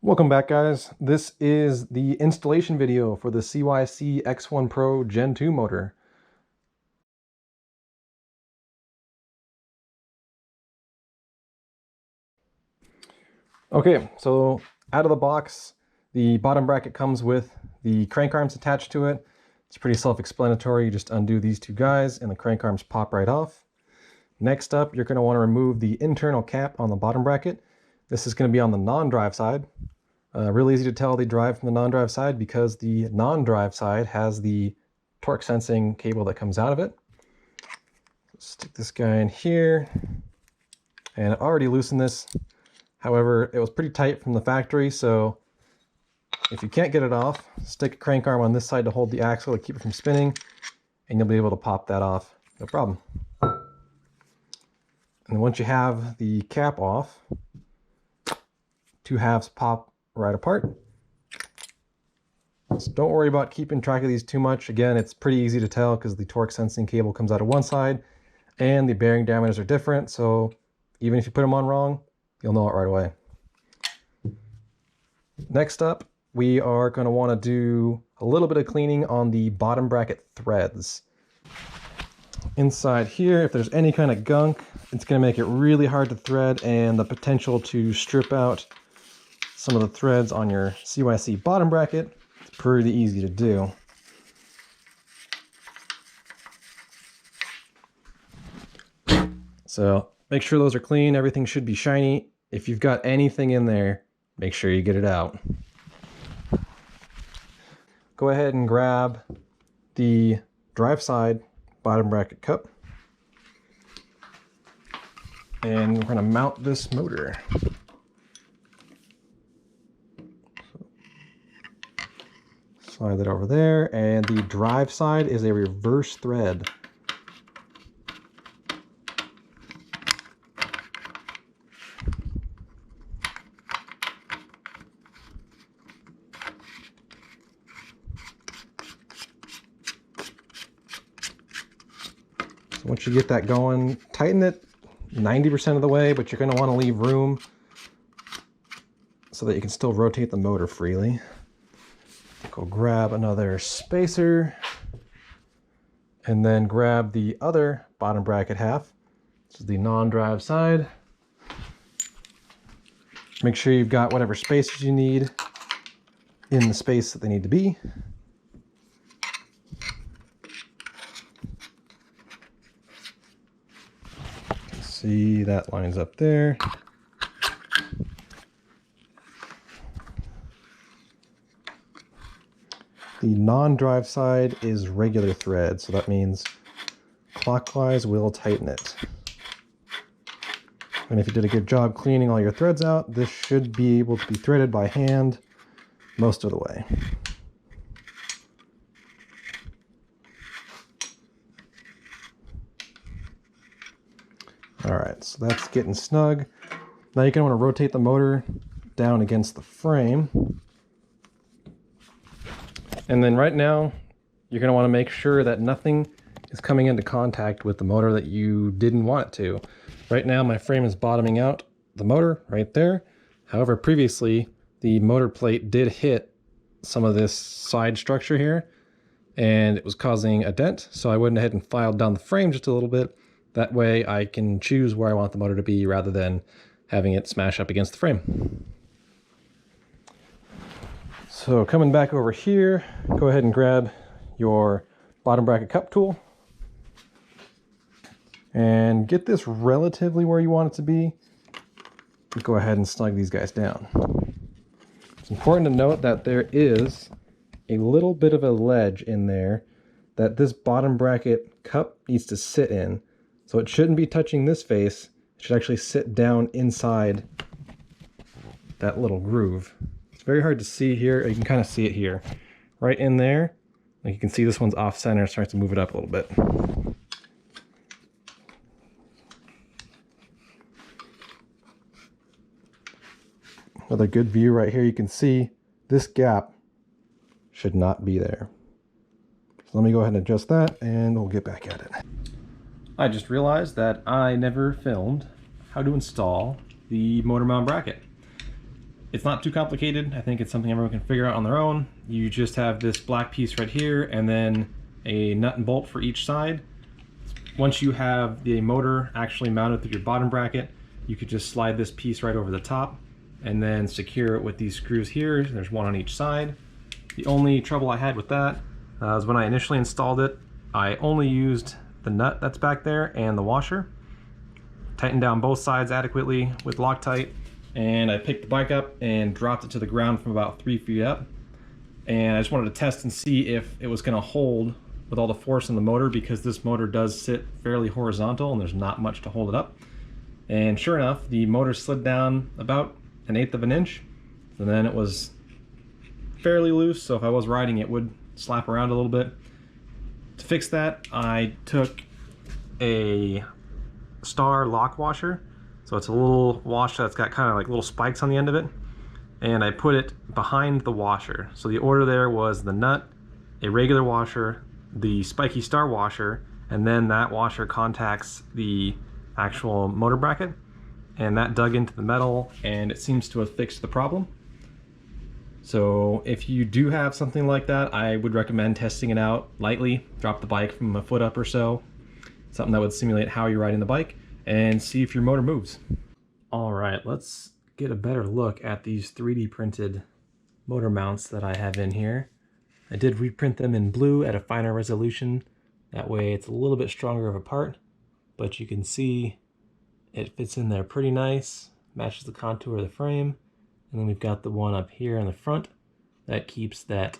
Welcome back, guys. This is the installation video for the CYC X1 Pro Gen 2 motor. Okay, so out of the box, the bottom bracket comes with the crank arms attached to it. It's pretty self-explanatory. You just undo these two guys and the crank arms pop right off. Next up, you're going to want to remove the internal cap on the bottom bracket. This is going to be on the non-drive side. Really easy to tell the drive from the non-drive side because the non-drive side has the torque sensing cable that comes out of it. Stick this guy in here, and I already loosened this. However, it was pretty tight from the factory, so if you can't get it off, stick a crank arm on this side to hold the axle to keep it from spinning, and you'll be able to pop that off, no problem. And once you have the cap off, two halves pop right apart. So don't worry about keeping track of these too much. Again, it's pretty easy to tell because the torque sensing cable comes out of one side and the bearing diameters are different. So even if you put them on wrong, you'll know it right away. Next up, we are going to want to do a little bit of cleaning on the bottom bracket threads. Inside here, if there's any kind of gunk, it's going to make it really hard to thread, and the potential to strip out some of the threads on your CYC bottom bracket, it's pretty easy to do. So make sure those are clean. Everything should be shiny. If you've got anything in there, make sure you get it out. Go ahead and grab the drive side bottom bracket cup, and we're going to mount this motor. Slide that over there, and the drive side is a reverse thread. So once you get that going, tighten it 90% of the way, but you're going to want to leave room so that you can still rotate the motor freely. Go grab another spacer, and then grab the other bottom bracket half. This is the non-drive side. Make sure you've got whatever spacers you need in the space that they need to be. See, that lines up there. The non-drive side is regular thread, so that means clockwise will tighten it. And if you did a good job cleaning all your threads out, this should be able to be threaded by hand most of the way. Alright, so that's getting snug. Now you're going to want to rotate the motor down against the frame. And then right now, you're going to want to make sure that nothing is coming into contact with the motor that you didn't want it to. Right now, my frame is bottoming out the motor right there. However, previously, the motor plate did hit some of this side structure here, and it was causing a dent. So I went ahead and filed down the frame just a little bit. That way I can choose where I want the motor to be rather than having it smash up against the frame. So coming back over here, go ahead and grab your bottom bracket cup tool and get this relatively where you want it to be. Go ahead and snug these guys down. It's important to note that there is a little bit of a ledge in there that this bottom bracket cup needs to sit in. So it shouldn't be touching this face. It should actually sit down inside that little groove. Very hard to see here. You can kind of see it here. Right in there, like you can see this one's off center, starts to move it up a little bit. Another good view right here, you can see this gap should not be there. So let me go ahead and adjust that and we'll get back at it. I just realized that I never filmed how to install the motor mount bracket. It's not too complicated. I think it's something everyone can figure out on their own. You just have this black piece right here and then a nut and bolt for each side. Once you have the motor actually mounted through your bottom bracket, you could just slide this piece right over the top and then secure it with these screws here. There's one on each side. The only trouble I had with that was when I initially installed it, I only used the nut that's back there and the washer. Tightened down both sides adequately with Loctite, and I picked the bike up and dropped it to the ground from about 3 feet up. And I just wanted to test and see if it was going to hold with all the force in the motor, because this motor does sit fairly horizontal and there's not much to hold it up. And sure enough, the motor slid down about 1/8 of an inch, and then it was fairly loose, so if I was riding it would slap around a little bit. To fix that, I took a Star lock washer, so it's a little washer that's got kind of like little spikes on the end of it, and I put it behind the washer. So the order there was the nut, a regular washer, the spiky Star washer, and then that washer contacts the actual motor bracket, and that dug into the metal and it seems to have fixed the problem. So if you do have something like that, I would recommend testing it out lightly. Drop the bike from a foot up or so, something that would simulate how you're riding the bike, and see if your motor moves. All right, let's get a better look at these 3D printed motor mounts that I have in here. I did reprint them in blue at a finer resolution. That way it's a little bit stronger of a part, but you can see it fits in there pretty nice, matches the contour of the frame. And then we've got the one up here in the front that keeps that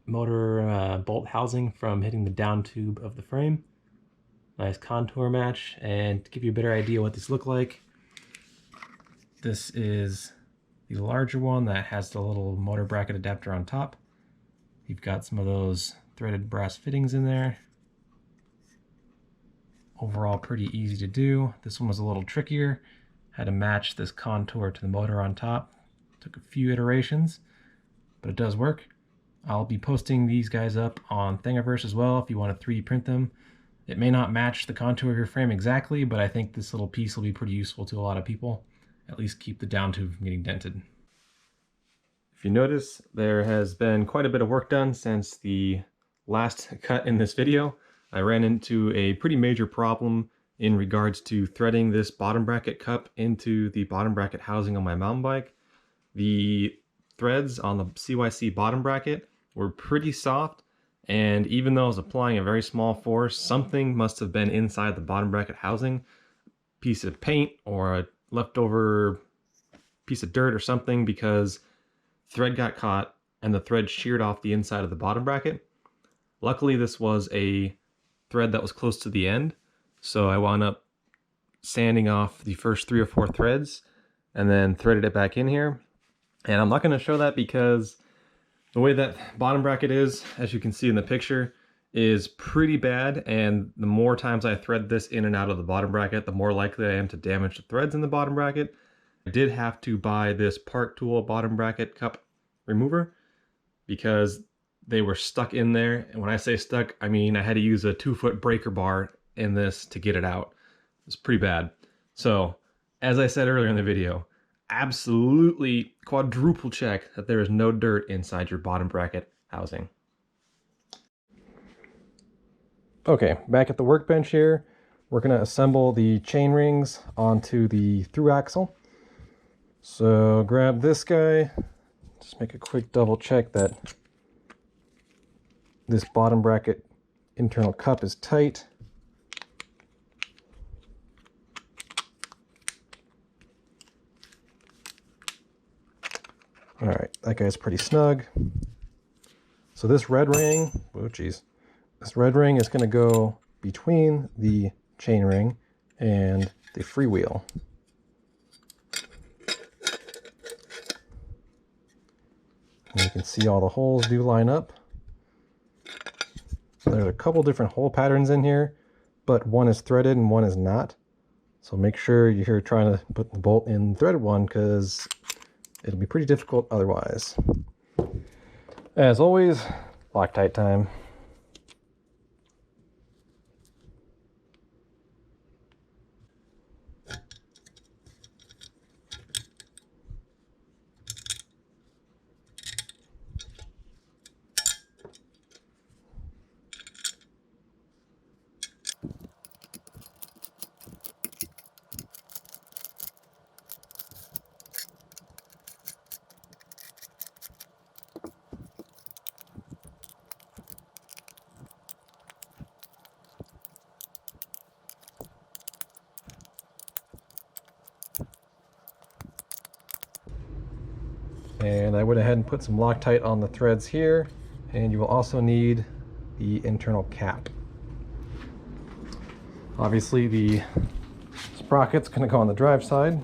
motor bolt housing from hitting the down tube of the frame. Nice contour match. And to give you a better idea what these look like, this is the larger one that has the little motor bracket adapter on top. You've got some of those threaded brass fittings in there. Overall pretty easy to do. This one was a little trickier. Had to match this contour to the motor on top. Took a few iterations, but it does work. I'll be posting these guys up on Thingiverse as well if you want to 3D print them. It may not match the contour of your frame exactly, but I think this little piece will be pretty useful to a lot of people. At least keep the down tube from getting dented. If you notice, there has been quite a bit of work done since the last cut in this video. I ran into a pretty major problem in regards to threading this bottom bracket cup into the bottom bracket housing on my mountain bike. The threads on the CYC bottom bracket were pretty soft, and even though I was applying a very small force, something must have been inside the bottom bracket housing. Piece of paint or a leftover piece of dirt or something, because thread got caught and the thread sheared off the inside of the bottom bracket. Luckily this was a thread that was close to the end, so I wound up sanding off the first 3 or 4 threads and then threaded it back in here. And I'm not going to show that because the way that bottom bracket is, as you can see in the picture, is pretty bad, and the more times I thread this in and out of the bottom bracket, the more likely I am to damage the threads in the bottom bracket. I did have to buy this Park Tool bottom bracket cup remover because they were stuck in there. And when I say stuck, I mean I had to use a 2-foot breaker bar in this to get it out. It's pretty bad. So, as I said earlier in the video, absolutely quadruple check that there is no dirt inside your bottom bracket housing. Okay, back at the workbench here, we're going to assemble the chain rings onto the through axle. So grab this guy, just make a quick double check that this bottom bracket internal cup is tight. All right, that guy's pretty snug. So this red ring, oh geez, this red ring is going to go between the chain ring and the freewheel. And you can see all the holes do line up. There's a couple different hole patterns in here, but one is threaded and one is not. So make sure you're trying to put the bolt in the threaded one, because it'll be pretty difficult otherwise. As always, Loctite time. And I went ahead and put some Loctite on the threads here, and you will also need the internal cap. Obviously the sprocket's going to go on the drive side.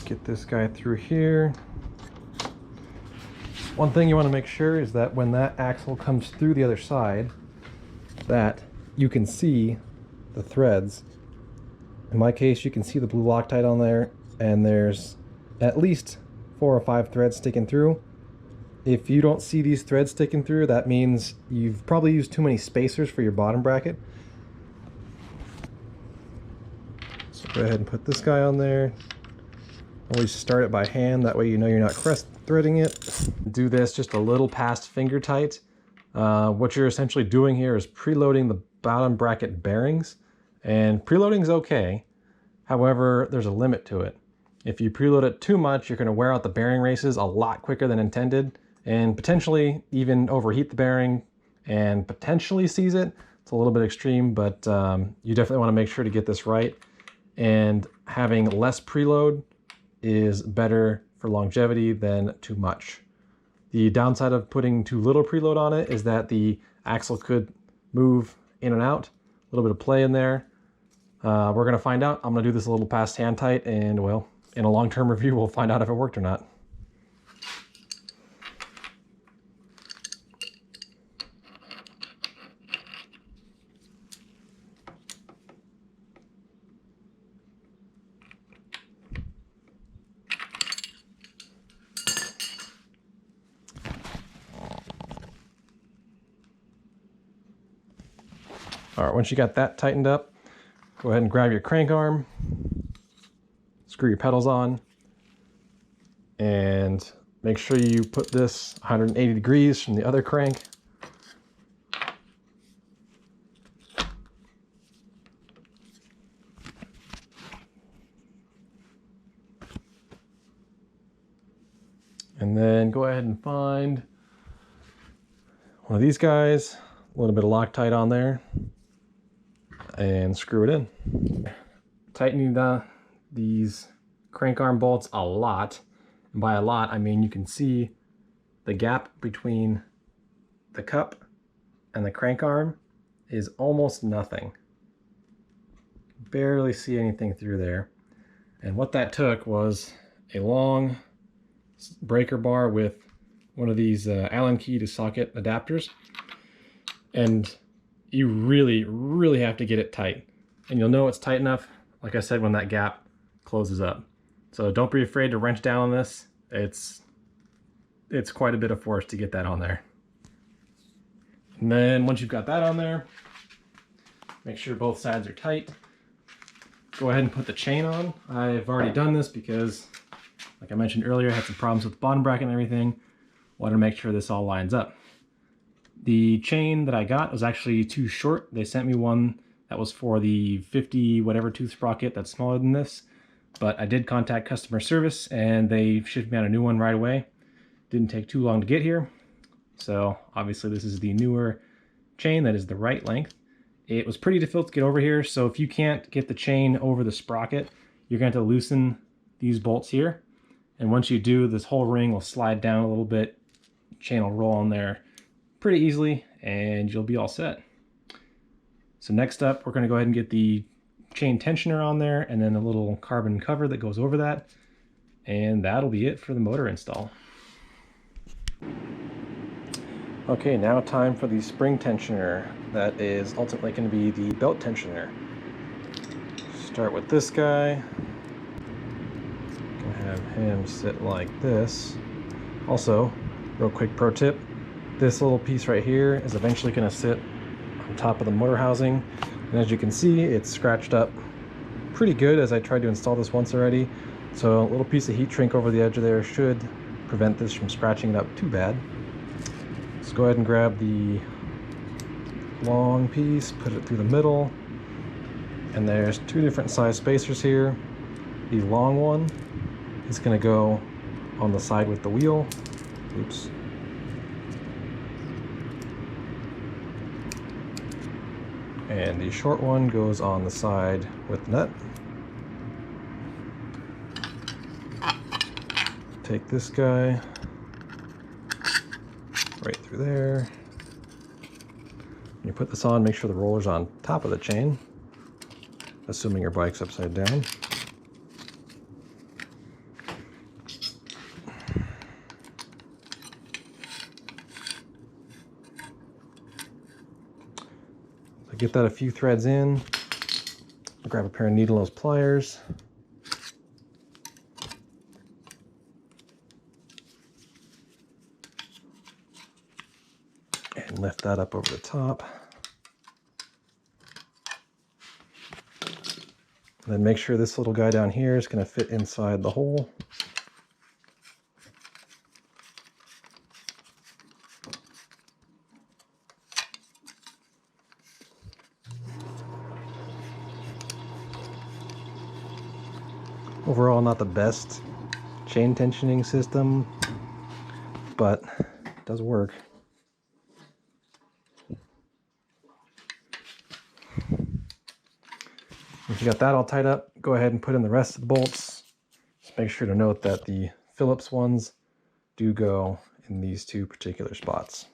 Get this guy through here. One thing you want to make sure is that when that axle comes through the other side, that you can see the threads. In my case, you can see the blue Loctite on there, and there's at least 4 or 5 threads sticking through. If you don't see these threads sticking through, that means you've probably used too many spacers for your bottom bracket. So go ahead and put this guy on there. Always start it by hand, that way you know you're not crest threading it. Do this just a little past finger tight. What you're essentially doing here is preloading the bottom bracket bearings, and preloading is okay. However, there's a limit to it. If you preload it too much, you're going to wear out the bearing races a lot quicker than intended, and potentially even overheat the bearing and potentially seize it. It's a little bit extreme, but you definitely want to make sure to get this right. And having less preload is better for longevity than too much. The downside of putting too little preload on it is that the axle could move in and out, a little bit of play in there. We're going to find out. I'm going to do this a little past hand tight, and well, in a long-term review, we'll find out if it worked or not. All right, once you got that tightened up, go ahead and grab your crank arm, screw your pedals on, and make sure you put this 180 degrees from the other crank. And then go ahead and find one of these guys, a little bit of Loctite on there, and screw it in. Tightening these crank arm bolts a lot, and by a lot I mean you can see the gap between the cup and the crank arm is almost nothing. Barely see anything through there. And what that took was a long breaker bar with one of these Allen key to socket adapters, and you really have to get it tight, and you'll know it's tight enough, like I said, when that gap closes up. So don't be afraid to wrench down on this. It's quite a bit of force to get that on there. And then once you've got that on there, make sure both sides are tight. Go ahead and put the chain on. I've already done this because, like I mentioned earlier, I had some problems with the bottom bracket and everything. Wanted to make sure this all lines up. The chain that I got was actually too short. They sent me one that was for the 50 whatever tooth sprocket that's smaller than this, but I did contact customer service and they shipped me out a new one right away. Didn't take too long to get here. So obviously this is the newer chain that is the right length. It was pretty difficult to get over here, so if you can't get the chain over the sprocket, you're going to have to loosen these bolts here. And once you do, this whole ring will slide down a little bit. Chain will roll on there pretty easily, and you'll be all set. So next up, we're going to go ahead and get the chain tensioner on there, and then a little carbon cover that goes over that, and that'll be it for the motor install. Okay, now time for the spring tensioner that is ultimately going to be the belt tensioner. Start with this guy. Gonna have him sit like this. Also, real quick pro tip, this little piece right here is eventually going to sit on top of the motor housing, and as you can see, it's scratched up pretty good, as I tried to install this once already. So a little piece of heat shrink over the edge of there should prevent this from scratching it up too bad. Let's go ahead and grab the long piece, put it through the middle, and there's two different size spacers here. The long one is going to go on the side with the wheel. Oops. And the short one goes on the side with the nut. take this guy right through there. When you put this on, make sure the roller's on top of the chain, assuming your bike's upside down. So get that a few threads in. Grab a pair of needle nose pliers. And lift that up over the top. And then make sure this little guy down here is going to fit inside the hole. Overall, not the best chain tensioning system, but it does work. If you got that all tied up, go ahead and put in the rest of the bolts. Just make sure to note that the Phillips ones do go in these two particular spots.